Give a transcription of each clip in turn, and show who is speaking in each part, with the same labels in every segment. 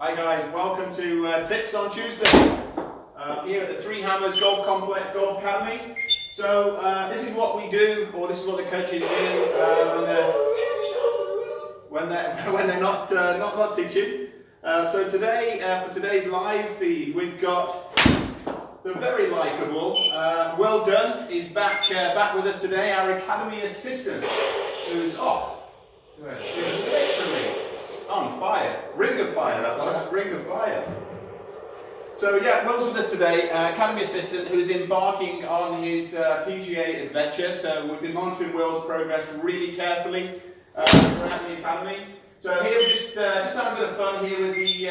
Speaker 1: Hi guys, welcome to Tips on Tuesday here at the Three Hammers Golf Complex Golf Academy. So this is what we do, or this is what the coaches do when they're not teaching. So today, for today's live feed, we've got the very likeable Will Dunn is back with us today, our Academy assistant, who's literally on fire. Ring of fire, that was. Ring of fire. So yeah, Will's with us today, Academy assistant who's embarking on his PGA adventure. So we've been monitoring Will's progress really carefully throughout the Academy. So here we're just having a bit of fun here with the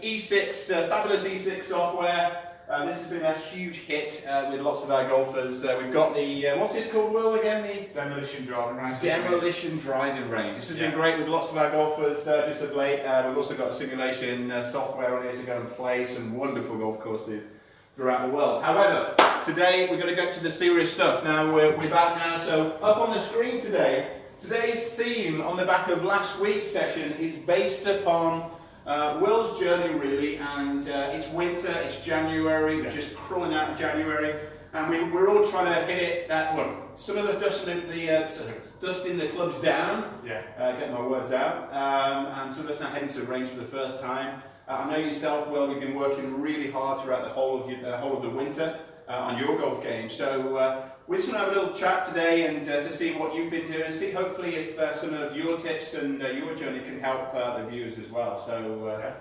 Speaker 1: E6, fabulous E6 software. This has been a huge hit with lots of our golfers. We've got the, what's this called, Will, again? The
Speaker 2: Demolition driving range.
Speaker 1: Demolition driving range. This has been great with lots of our golfers just of late. We've also got a simulation software on here to go and play some wonderful golf courses throughout the world. However, today we're going to go to the serious stuff. Now we're back now, so up on the screen today, today's theme on the back of last week's session is based upon Will's journey really, and it's winter, it's January, we're just crawling out of January, and we're all trying to hit it at, well, some of the dusting the clubs down, get my words out, and some of us now heading to the range for the first time. I know yourself, Will, you've been working really hard throughout the whole of the winter on your golf game, so we're just going to have a little chat today and to see what you've been doing, see hopefully if some of your tips and your journey can help the viewers as well. So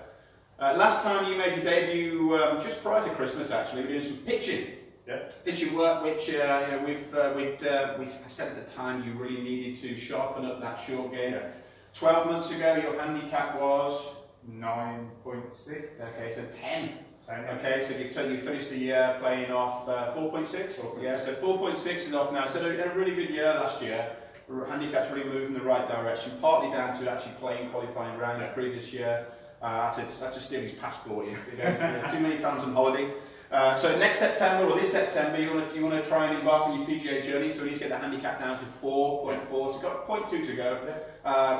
Speaker 1: last time you made your debut, just prior to Christmas actually, we were doing some pitching. Pitching work, which I said at the time you really needed to sharpen up that short game. 12 months ago your handicap was?
Speaker 2: 9.6.
Speaker 1: Okay, so 10. Okay, so you finished the year playing off 4.6? Yeah, so 4.6 is off now. So they had a really good year last year. Handicap's really moved in the right direction, partly down to actually playing qualifying round the previous year. I had to steal his passport in to go too many times on holiday. So next September, or this September, you want to try and embark on your PGA journey, so we need to get the handicap down to 4.4, so you've got 0.2 to go.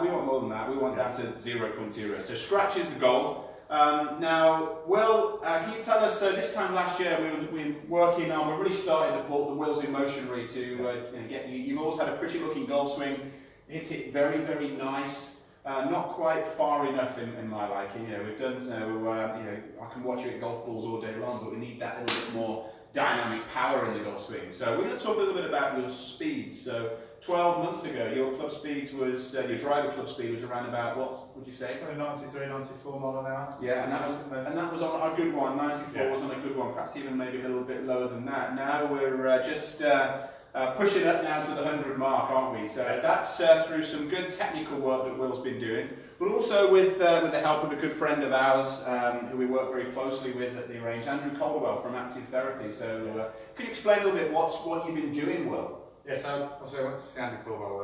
Speaker 1: We want more than that, we want down to 0.0. So scratch is the goal. Now, Will, can you tell us, this time last year we were working on, we really started to put the Wheels in Motion really to get you, you've always had a pretty looking golf swing, hit it very, very nice, not quite far enough in my liking, we've done, I can watch you at golf balls all day long, but we need that little bit more dynamic power in the golf swing. So we're going to talk a little bit about your speed. So 12 months ago, your club speed was, your driver club speed was around about, what would you say?
Speaker 2: 93, 94 mile an hour.
Speaker 1: Yeah, and that was on a good one, 94 was on a good one, perhaps even maybe a little bit lower than that. Now we're just pushing up now to the 100 mark, aren't we? So that's through some good technical work that Will's been doing, but also with the help of a good friend of ours who we work very closely with at the range, Andrew Caldwell from Active Therapy. So can you explain a little bit what you've been doing, Will?
Speaker 2: Yeah, so obviously I went to see Andy Caldwell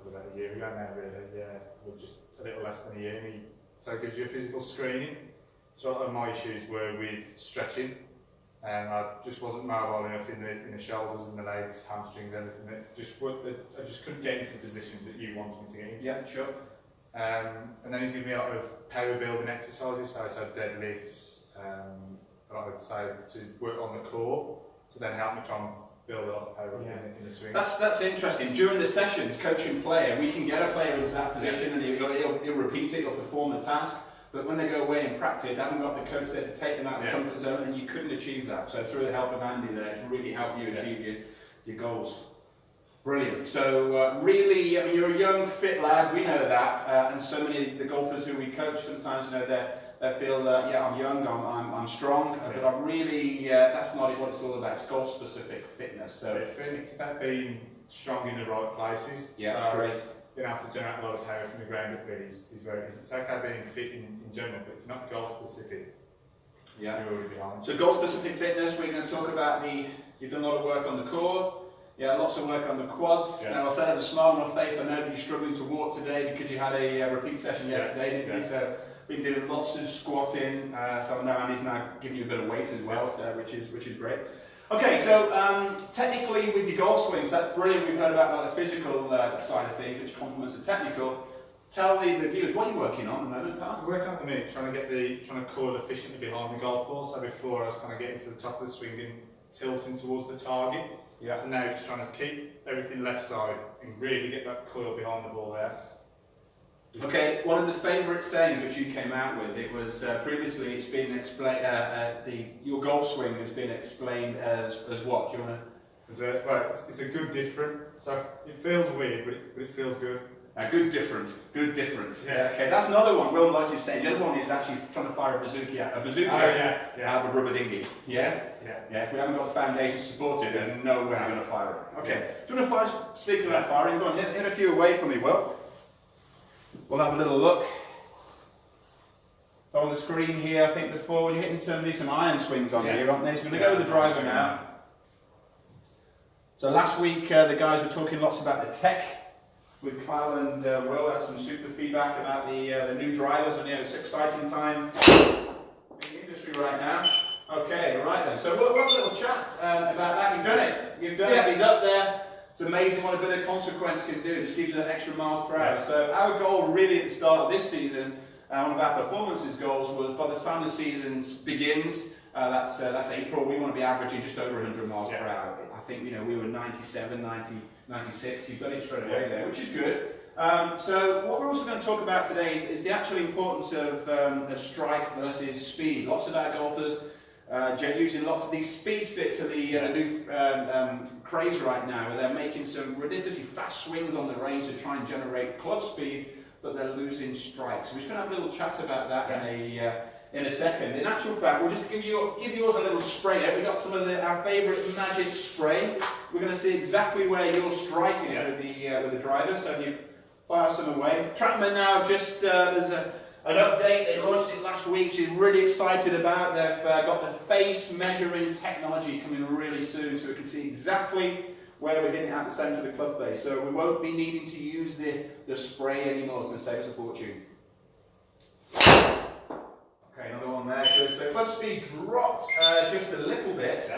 Speaker 2: about a year ago now, really, or just a little less than a year, and so it gives you a physical screening. So a lot of my issues were with stretching, and I just wasn't mobile enough in the shoulders and the legs, hamstrings, everything. I just couldn't get into the positions that you wanted me to get into.
Speaker 1: Yeah, sure.
Speaker 2: And then he's given me a lot of power building exercises, so deadlifts, I would say to work on the core, to then help me try and build a lot of power in the swing.
Speaker 1: That's interesting. During the sessions, coaching player, we can get a player into that position and he'll repeat it, he'll perform the task. But when they go away and practice, they haven't got the coach there to take them out of the comfort zone, and you couldn't achieve that. So through the help of Andy there, it's really helped you achieve your goals. Brilliant. So really, I mean, you're a young, fit lad, we know that, and so many of the golfers who we coach sometimes, they feel, I'm young, I'm strong, but I've really, that's not what it's all about. It's golf-specific fitness. So
Speaker 2: it's about being strong in the right places.
Speaker 1: Yeah,
Speaker 2: so
Speaker 1: great.
Speaker 2: You don't have to generate a lot of power from the ground up, really. It's okay being fit in general, but if you're not golf-specific, you're already behind.
Speaker 1: So goal-specific fitness, we're going to talk about you've done a lot of work on the core. Yeah, lots of work on the quads. Now I'll say I have a smile on my face. I know that you're struggling to walk today because you had a repeat session yesterday, didn't you? So been doing lots of squatting. So I know Andy's now giving you a bit of weight as well, so, which is great. Okay, so technically with your golf swings, that's brilliant. We've heard about the physical side of things, which complements the technical. tell the viewers what you're working on at the moment, pal.
Speaker 2: So we're working at the minute trying to coil efficiently behind the golf ball. So before I was kind of getting to the top of the swing and tilting towards the target.
Speaker 1: Yeah.
Speaker 2: So now it's trying to keep everything left side and really get that coil behind the ball there.
Speaker 1: Okay, one of the favourite sayings which you came out with, it was previously it's been explained, your golf swing has been explained as what? Do you want to?
Speaker 2: Well, it's a good different. So it feels weird, but it feels good.
Speaker 1: Good different. Yeah. Okay, that's another one. Will likes to say. The other one is actually trying to fire a bazooka out of a rubber dinghy. Yeah. If we haven't got the foundation supported, there's no way I'm going to fire it. Okay. Do you want to fire? Speaking about firing, go on, hit a few away from me, Will. We'll have a little look. So on the screen here, I think before you're hitting some iron swings on here, aren't they? So we're going to go with the driver now. So last week the guys were talking lots about the tech. With Kyle and Will, had some super feedback about the new drivers, and it's an exciting time in the industry right now. Okay, right then. So we'll have a little chat about that. You've done it. He's up there. It's amazing what a bit of consequence can do. It just gives you that extra miles per hour. So our goal really at the start of this season, one of our performances goals was by the time the season begins, that's April, we want to be averaging just over 100 miles per hour. I think we were 97, 90. 96, you've done it straight away there, which is good. So what we're also going to talk about today is the actual importance of strike versus speed. Lots of our golfers using lots of these speed sticks are the new craze right now, where they're making some ridiculously fast swings on the range to try and generate club speed, but they're losing strikes. So we're just going to have a little chat about that in a second. In actual fact, we'll just give yours a little spray out. We've got some of our favourite magic spray. We're going to see exactly where you're striking it with the driver. So if you fire some away. Trackman now just there's an update. They launched it last week. She's really excited about. They've got the face measuring technology coming really soon, so we can see exactly where we're hitting at the centre of the club face. So we won't be needing to use the spray anymore. It's going to save us a fortune. Okay, another one there. Good. So club speed dropped just a little bit.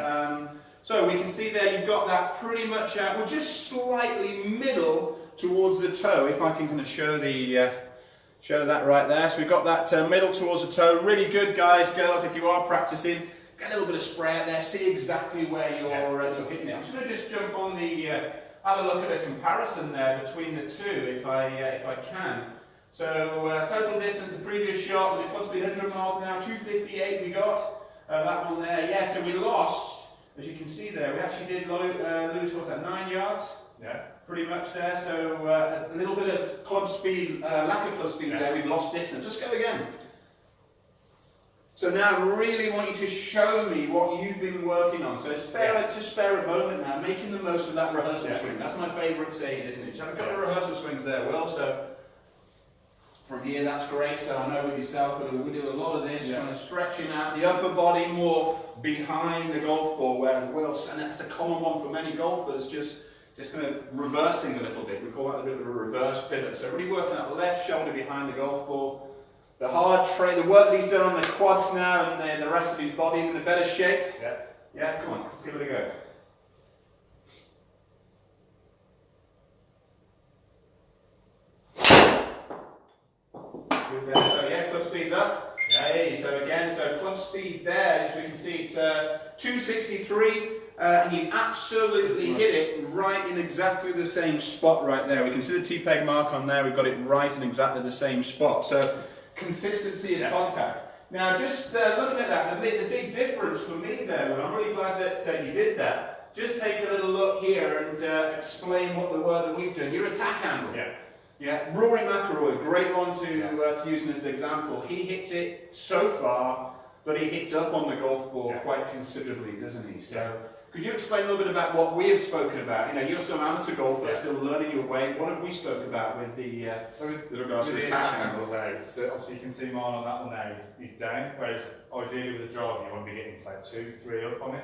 Speaker 1: So we can see there you've got that pretty much out. We're just slightly middle towards the toe. If I can kind of show that right there. So we've got that middle towards the toe. Really good, guys, girls. If you are practicing, get a little bit of spray out there. See exactly where you're hitting it. I'm just going to jump on have a look at a comparison there between the two, if I can. So total distance, the previous shot with the club speed 100 miles an hour, 258 we got. That one there, yeah, so we lost, as you can see there, we actually did lose, what's that, 9 yards? Yeah. Pretty much there, so a little bit of club speed, lack of club speed there, we've lost distance. Let's go again. So now I really want you to show me what you've been working on. So spare a moment now, making the most of that rehearsal swing. That's my favourite saying, isn't it? So I've got the rehearsal swings there, Will, so from here, that's great. So I know with yourself, we do a lot of this, trying to stretching out the upper body more behind the golf ball, whereas Will, and that's a common one for many golfers, just kind of reversing a little bit. We call that a bit of a reverse pivot. So really working that left shoulder behind the golf ball. The the work that he's done on the quads now, and then the rest of his body's in a better shape. Yeah, come on, let's give it a go. Good there. So yeah, club speed's up. Yay. So again, club speed there, as we can see, it's 263, and you absolutely hit it right in exactly the same spot right there. We can see the T-peg mark on there. We've got it right in exactly the same spot. So consistency of contact. Now, just looking at that, the big difference for me there, and I'm really glad that you did that. Just take a little look here and explain what the work that we've done. Your attack angle. Yeah, Rory McIlroy, great one to use as an example. He hits it so far, but he hits up on the golf ball quite considerabably, doesn't he? So, could you explain a little bit about what we have spoken about? You're still an amateur golfer, still learning your way. What have we spoke about with the with regards to the attack angle?
Speaker 2: There, obviously you can see mine on that one there. He's down, whereas ideally with a driver you want to be getting say 2, 3 up on it.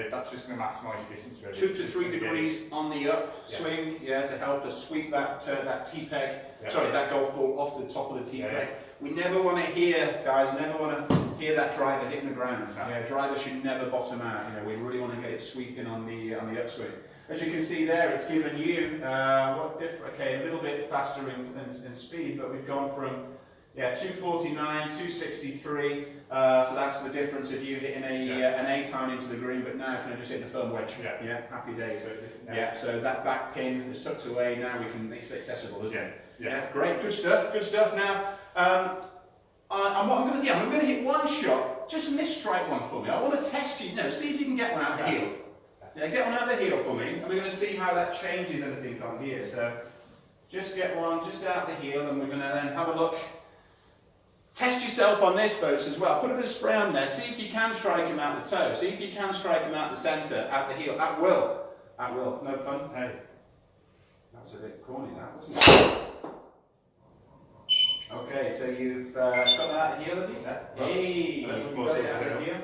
Speaker 2: That's just going to maximise your distance. Really. 2 to 3 degrees on the upswing, to help us sweep that T-peg. Sorry, that golf ball off the top of the T-peg. We never want to hear, guys. Never want to
Speaker 1: hear that driver hitting the ground. Yeah, driver should never bottom out. You know, we really want to get it sweeping on the upswing. As you can see there, it's given you a little bit faster in speed, but we've gone from 249, 263. So that's the difference of you hitting an 8-iron into the green, but now kind of just hitting a firm wedge. Yeah, happy days. So that back pin is tucked away. Now it's accessible, isn't it? Yeah, great, good stuff. Now, I'm going to hit one shot. Just mistrike one for me. I want to test you. See if you can get one out the heel. Yeah, get one out the heel for me, and we're going to see how that changes anything on here. So just get one just out the heel, and we're going to then have a look. Test yourself on this, folks, as well. Put a bit of spray on there. See if you can strike him out the toe. See if you can strike him out the centre, out the heel. At will. No pun. Hey. That was a bit corny, that, wasn't it? Okay, so you've got that out the heel, have you? Hey, got it out the heel.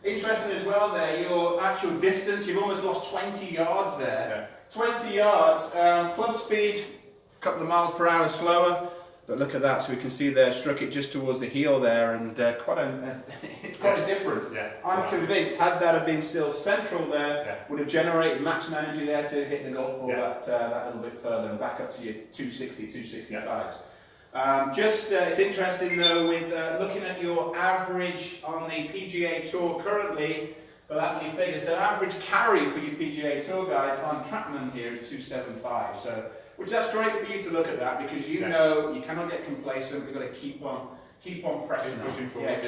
Speaker 1: Interesting as well there, your actual distance, you've almost lost 20 yards there. 20 yards, club speed, a couple of miles per hour slower. But look at that, so we can see there, struck it just towards the heel there, and quite a difference. I'm convinced, had that have been still central there, would have generated maximum energy there to hit the golf ball that little bit further and back up to your 260, 265s. It's interesting though, with looking at your average on the PGA Tour currently, for that many figures, so average carry for your PGA Tour guys on Trackman here is 275. So, which that's great for you to look at that, because you know you cannot get complacent. We've got to keep on pressing, pushing forward.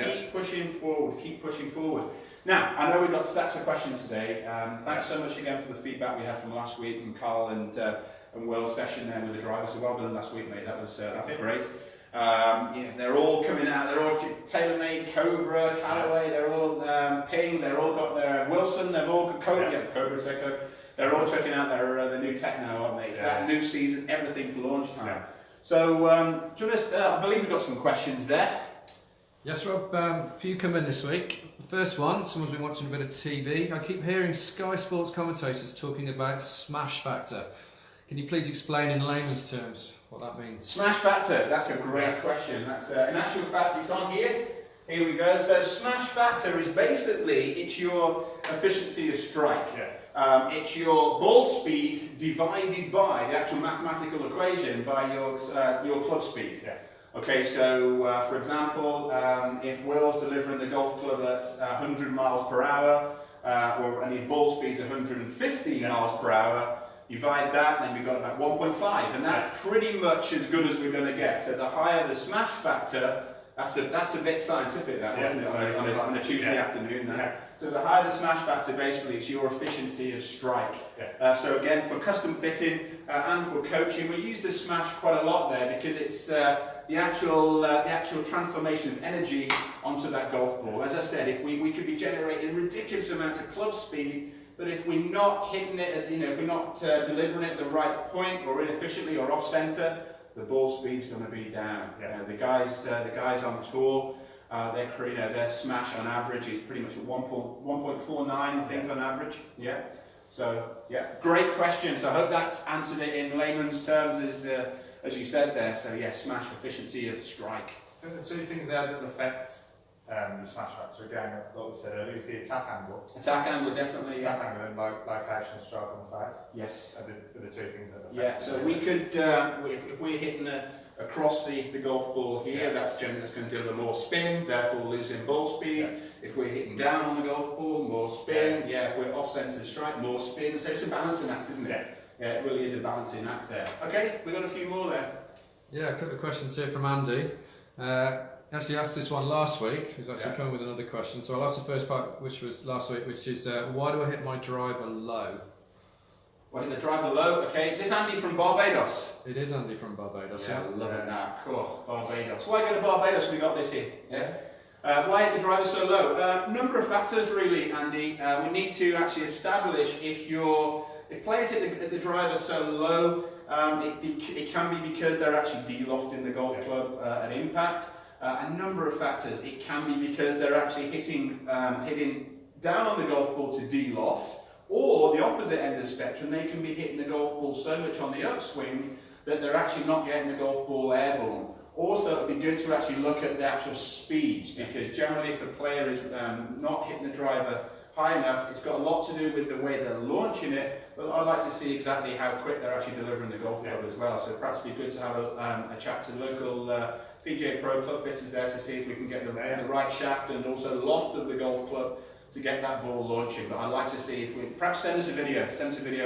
Speaker 1: Keep pushing forward. Now, I know we've got stacks of questions today. Thanks so much again for the feedback we had from last week, and Carl and Will's session there with the drivers. So well done last week, mate. That was great. They're all coming out. They're all TaylorMade, Cobra, Callaway. They're all Ping. They're all got their Wilson. They've all got Cobra. Cobra, Seiko. They're all checking out their new tech now, aren't they? It's that new season, everything's launch time. So, I believe we've got some questions there.
Speaker 3: Yes, Rob. A few come in this week. The first one, someone's been watching a bit of TV. I keep hearing Sky Sports commentators talking about smash factor. Can you please explain in layman's terms what that means?
Speaker 1: Smash factor, that's a great question. That's in actual fact, it's on here. Here we go. So smash factor is basically, it's your efficiency of strike. It's your ball speed divided by the actual mathematical equation by your club speed. Okay, so for example, if Will's delivering the golf club at 100 miles per hour, and his ball speed's 150 miles per hour, divide that, and then we've got about 1.5, and that's pretty much as good as we're going to get. So the higher the smash factor, that's a bit scientific, that wasn't it, on a Tuesday afternoon. So the higher the smash factor, basically, it's your efficiency of strike. So again, for custom fitting and for coaching, we use the smash quite a lot there, because it's the actual transformation of energy onto that golf ball. As I said, if we could be generating ridiculous amounts of club speed, but if we're not hitting it, if we're not delivering it at the right point, or inefficiently, or off centre, the ball speed's going to be down. The guys on tour, their smash on average is pretty much at 1.49, I think, on average. So great question. So I hope that's answered it in layman's terms, as you said there. So smash efficiency of strike.
Speaker 2: So two things there that affect the smash factor, again, like we said earlier, is the attack angle.
Speaker 1: Attack angle, definitely.
Speaker 2: Attack angle and location of strike on the face.
Speaker 1: Yes.
Speaker 2: Are the two things that affect.
Speaker 1: So we could, if we're hitting across the golf ball here, that's going to deliver more spin, therefore losing ball speed. If we're hitting down on the golf ball, more spin. If we're off centre strike, more spin. So it's a balancing act, isn't it? It really is a balancing act there. Okay, we've got a few more there.
Speaker 3: A couple of questions here from Andy. Actually asked this one last week. He's actually coming with another question. So I'll ask the first part, which was last week, which is why do I hit my driver low?
Speaker 1: Why did the driver low? Okay, is this Andy from Barbados?
Speaker 3: It is Andy from Barbados.
Speaker 1: I love it now. Cool, Barbados. Why go to Barbados? We got this here. Why hit the driver so low? Number of factors, really, Andy. We need to actually establish if players hit the driver so low, it can be because they're actually de-lofting the golf club at impact. A number of factors. It can be because they're actually hitting down on the golf ball to de-loft, or the opposite end of the spectrum, they can be hitting the golf ball so much on the upswing that they're actually not getting the golf ball airborne. Also, it'd be good to actually look at the actual speeds, because generally if a player is not hitting the driver high enough, it's got a lot to do with the way they're launching it, but I'd like to see exactly how quick they're actually delivering the golf club as well. So perhaps it'd be good to have a chat to local PGA Pro club fitters there to see if we can get the right shaft and also loft of the golf club to get that ball launching. But I'd like to see if we, perhaps send us a video,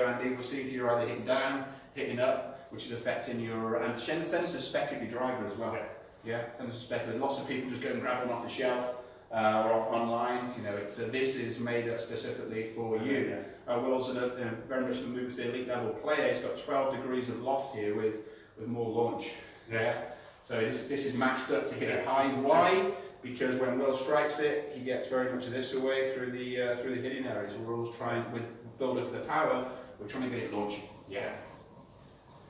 Speaker 1: Andy, we'll see if you're either hitting down, hitting up, which is affecting your, and send us a spec of your driver as well. Yeah, send us a spec. Lots of people just go and grab one off the shelf or off online. You know, it's this is made up specifically for you. Will's very much moving to the elite level player. He's got 12 degrees of loft here with more launch. Yeah. So this is matched up to hit it high. Why? Because when Will strikes it, he gets very much of this away through the hitting area. So we're always trying, with build up the power, we're trying to get it launching. Yeah.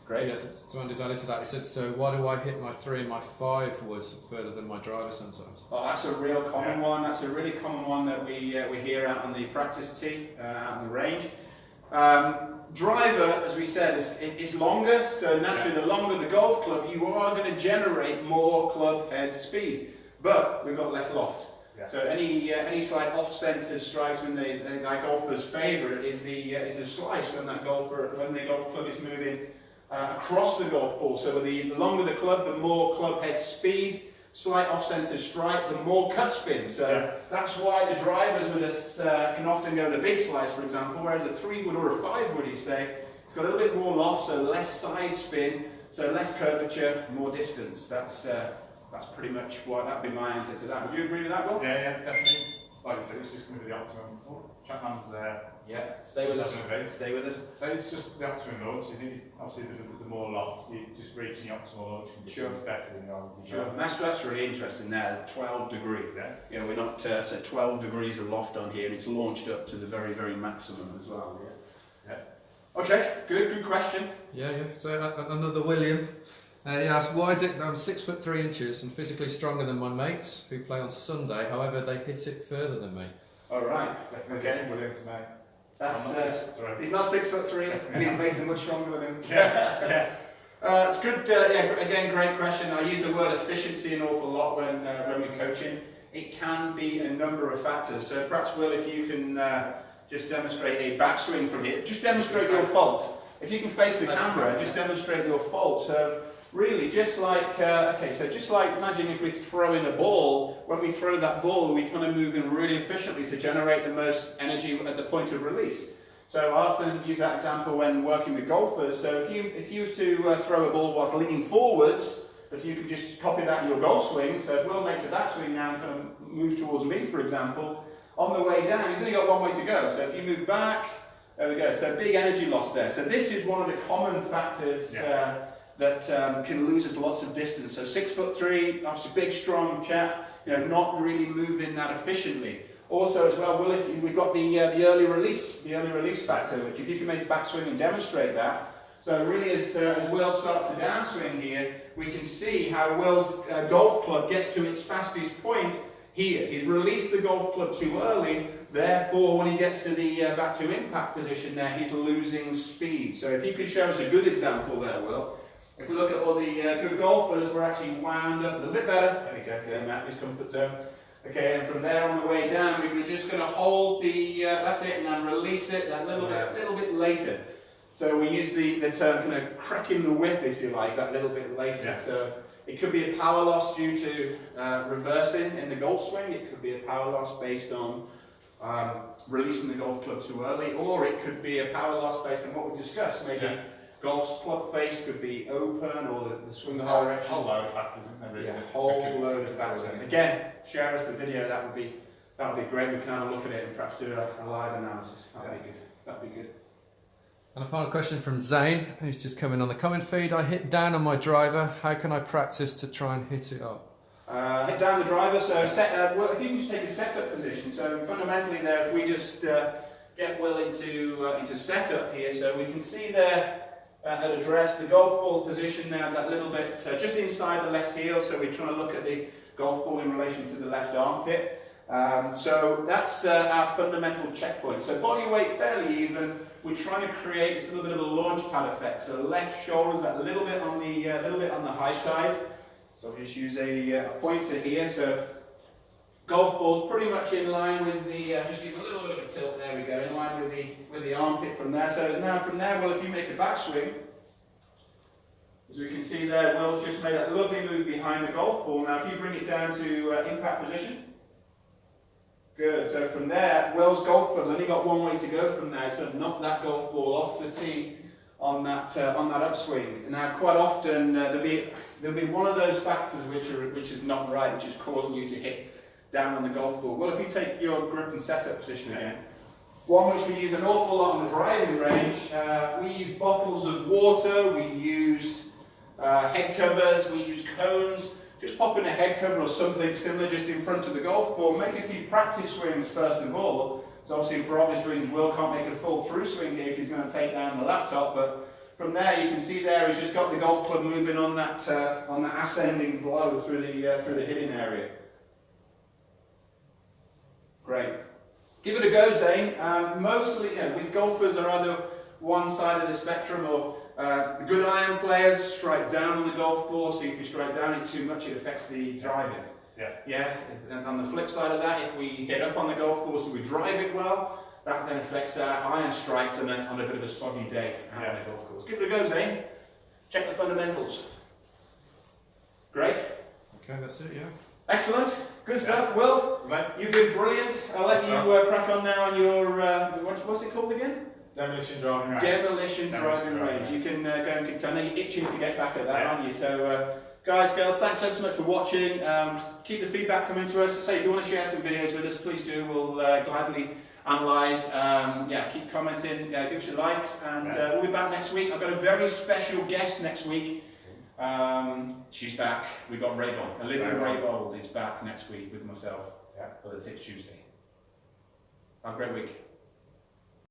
Speaker 1: Great.
Speaker 3: Yes, so Andy's added to that. He said, so why do I hit my 3 and my 5 woods further than my driver sometimes?
Speaker 1: Oh, that's a real common one. That's a really common one that we hear out on the practice tee, out on the range. Driver, as we said, is longer, so naturally the longer the golf club, you are going to generate more club head speed, but we've got less loft. So any slight off-centre strikes, when our golfer's favourite is the slice when the golf club is moving across the golf ball. So the longer the club, the more club head speed. Slight off-centre strike, the more cut spin. So that's why the drivers with us can often go the big slice, for example, whereas a 3-wood or a 5-wood, you say, it's got a little bit more loft, so less side spin, so less curvature, more distance. That's pretty much why that'd be my answer to that. Would you agree with that, Will?
Speaker 2: Yeah, definitely. Like I said, it's just going to be the optimum. Oh, Chapman's there.
Speaker 1: Yeah, stay with us. Stay with us.
Speaker 2: So it's just the optimum launch. Obviously, the more loft, you just reaching the optimal launch conditions better than the other.
Speaker 1: Sure. And that's really interesting there. 12 degrees.
Speaker 2: Yeah.
Speaker 1: You know, we're not so 12 degrees of loft on here, and it's launched up to the very, very maximum as well. Yeah. Okay. Good question.
Speaker 3: Yeah. So another William. He asked, why is it I'm 6'3" and physically stronger than my mates who play on Sunday, however they hit it further than me?
Speaker 1: All right.
Speaker 2: Okay. William to me.
Speaker 1: That's he's not 6'3", and his mates are much stronger than him. It's good. Again, great question. I use the word efficiency an awful lot when we're coaching. It can be a number of factors. So perhaps, Will, if you can just demonstrate a backswing from here, just demonstrate your fault. If you can face the camera, just demonstrate your fault. So really, just like imagine if we throw in a ball. When we throw that ball, we kind of move in really efficiently to generate the most energy at the point of release. So I often use that example when working with golfers. So if you were to throw a ball whilst leaning forwards, if you could just copy that in your golf swing. So if Will makes a backswing now and kind of moves towards me, for example, on the way down, he's only got one way to go. So if you move back, there we go. So big energy loss there. So this is one of the common factors that can lose us lots of distance. So 6'3", obviously big, strong chap, not really moving that efficiently. Also, as well, Will, we've got the early release factor, which if you can make backswing and demonstrate that. So really, as Will starts the downswing here, we can see how Will's golf club gets to its fastest point here. He's released the golf club too early. Therefore, when he gets to the back to impact position there, he's losing speed. So if you could show us a good example there, Will. If we look at all the good golfers, we're actually wound up a little bit better. There we go, getting out of his comfort zone. Okay, and from there on the way down, we're just going to hold the, that's it, and then release it a little bit later. So we use the term kind of cracking the whip, if you like, that little bit later. Yeah. So it could be a power loss due to reversing in the golf swing. It could be a power loss based on releasing the golf club too early, or it could be a power loss based on what we discussed. Maybe golf's club face could be open, or the swing direction.
Speaker 2: Whole load of factors, isn't there? Really?
Speaker 1: Yeah, whole load of factors. Again, share us the video. That would be great. We can have a look at it and perhaps do a live analysis. That'd be good.
Speaker 3: And a final question from Zane, who's just come in on the comment feed. I hit down on my driver. How can I practice to try and hit it up?
Speaker 1: Hit down the driver. So well, if you can just take a setup position. So fundamentally, there, if we just get Will into setup here, so we can see there. At address, the golf ball position now is that little bit just inside the left heel, so we're trying to look at the golf ball in relation to the left armpit. So that's our fundamental checkpoint. So body weight fairly even. We're trying to create this little bit of a launch pad effect. So left shoulder's that little bit on the high side. So I'll just use a pointer here. So golf ball's pretty much in line with the, just give it a little bit of a tilt, there we go, in line with the armpit from there. So now from there, well, if you make a backswing, as we can see there, Will's just made that lovely move behind the golf ball. Now if you bring it down to impact position, good. So from there, Will's golf club's only got one way to go from there. It's going to knock that golf ball off the tee on that upswing. Now quite often there'll be one of those factors which is not right, which is causing you to hit down on the golf ball. Well, if you take your grip and setup position again, one which we use an awful lot on the driving range, we use bottles of water, we use head covers, we use cones. Just pop in a head cover or something similar just in front of the golf ball. Make a few practice swings first of all. So obviously for obvious reasons Will can't make a full through swing here because he's going to take down the laptop, but from there you can see there he's just got the golf club moving on that ascending blow through the hitting area. Great. Give it a go, Zane. Mostly, with golfers are either one side of the spectrum, or the good iron players strike down on the golf ball, so if you strike down it too much, it affects the driving. Yeah. And on the flip side of that, if we hit up on the golf ball, so we drive it well, that then affects our iron strikes on a bit of a soggy day out on the golf course. Give it a go, Zane. Check the fundamentals. Great.
Speaker 3: Okay, that's it, yeah.
Speaker 1: Excellent. Good stuff. Will, you've been brilliant. I'll let you crack on now on your, what's it called again?
Speaker 2: Demolition driving range.
Speaker 1: Demolition driving range. You can go and continue. I know you're itching to get back at that, aren't you? So, guys, girls, thanks so much for watching. Keep the feedback coming to us. Say if you want to share some videos with us, please do. We'll gladly analyse. Keep commenting. Give us your likes, and we'll be back next week. I've got a very special guest next week. She's back. We've got Raybold. Olivia Raybold is back next week with myself for the Tips Tuesday. Have a great week.